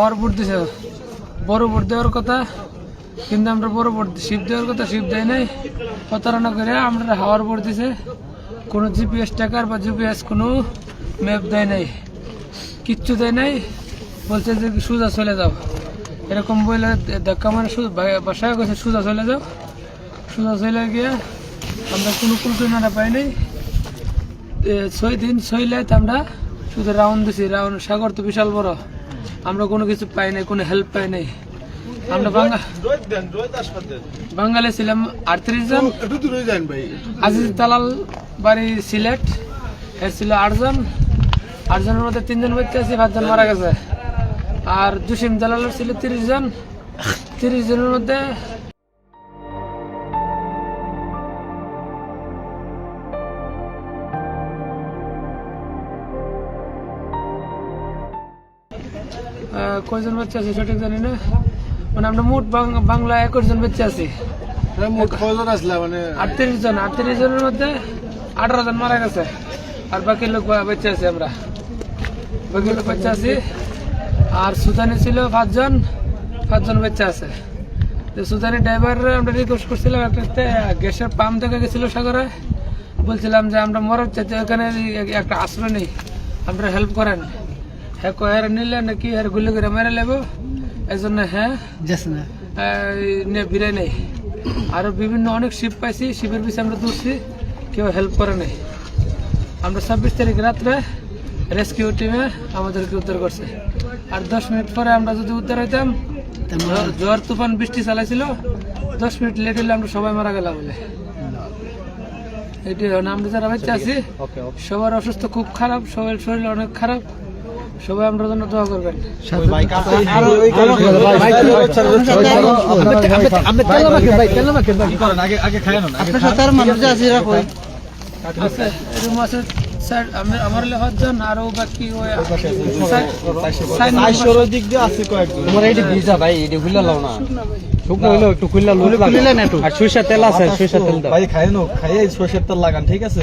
আমার ভোট দিছে, বড় ভোট দেওয়ার কথা, কিন্তু আমরা বড় ভোট শিব দেওয়ার কথা শিব দেয় নাই, প্রতারণা করে আমরা হাওয়ার ভোট দিছে। কোনো জিপিএস টাকার বা জিপিএস কোনো ম্যাপ দেয় নাই, কিচ্ছু দেয় নাই। বলছে যে সোজা চলে যাও, এরকম বলে ধাক্কা মানে বাসায় গেছে সোজা চলে যাও। সোজা চলে গিয়ে আমরা কোনো কুলকিনারা পাই নাই। 6 দিন 6 রাত আমরা শুধু রাউন্ড দিছি। রাউন্ড সাগর তো বিশাল বড়, আমরা কোনো কিছু পাই নাই, কোনো হেল্প পাই নাই। আমরা বাঙালি ছিলাম 38 জন। আজিজ দালাল বাড়ি সিলেট, এর ছিল 8 জন। 8 জনের মধ্যে 3 জন বেঁচে আছে, 5 জন মারা গেছে। আর জসিম দালালের ছিল 30 জন। 30 জনের মধ্যে কয়জন বাচ্চা আছে সঠিক জানি না, মানে আমরা মোট বাংলা 21 জন বাচ্চা আছি। মোট কয়জন আসলে মানে 38 জন। 38 জনের মধ্যে 18 জন মারা গেছে, আর বাকি লোক বাচ্চা আছে। আমরা বাকি লোক বাচ্চা আছি। আর সুদানি ছিল 5 জন, 5 জন বাচ্চা আছে। তো সুদানি ড্রাইভার আমরা রিকোয়েস্ট করছিলাম, একটা গ্যাসের পাম্প দেখা গেছিল সাগরে, বলছিলাম যে আমরা মরার চাইতে এখানে একটা আশ্রয় নেই, আমরা হেল্প করেন। হ্যাঁ কয়ার নিলে নাকি আর গুলি করে মেরে নেবো, এই জন্য হ্যাঁ বিরাই নেই। আরো বিভিন্ন অনেক শিপ পাইছি, শিপের পিছিয়ে আমরা দৌড়ছি, কেউ হেল্প করে নাই। আমরা 26 তারিখ রাত্রে রেস্কিউ টিমে আমাদেরকে উদ্ধার করছে। আর 10 মিনিট পরে আমরা যদি উদ্ধার হইতাম, ঝড় তুফান বৃষ্টি চালাইছিল, 10 মিনিট লেট হলে আমরা সবাই মারা গেলাম বলে। এটি আমরা যারা বাচ্চা আছি সবার অসুস্থ খুব খারাপ, সবার শরীর অনেক খারাপ। সবাই আমরা জন্য দোয়া করবেন। আমার লেখার আরো বাকি সরিষার তেল আছে, সরিষার তেল খাইয়ে সরিষার তেল লাগান, ঠিক আছে।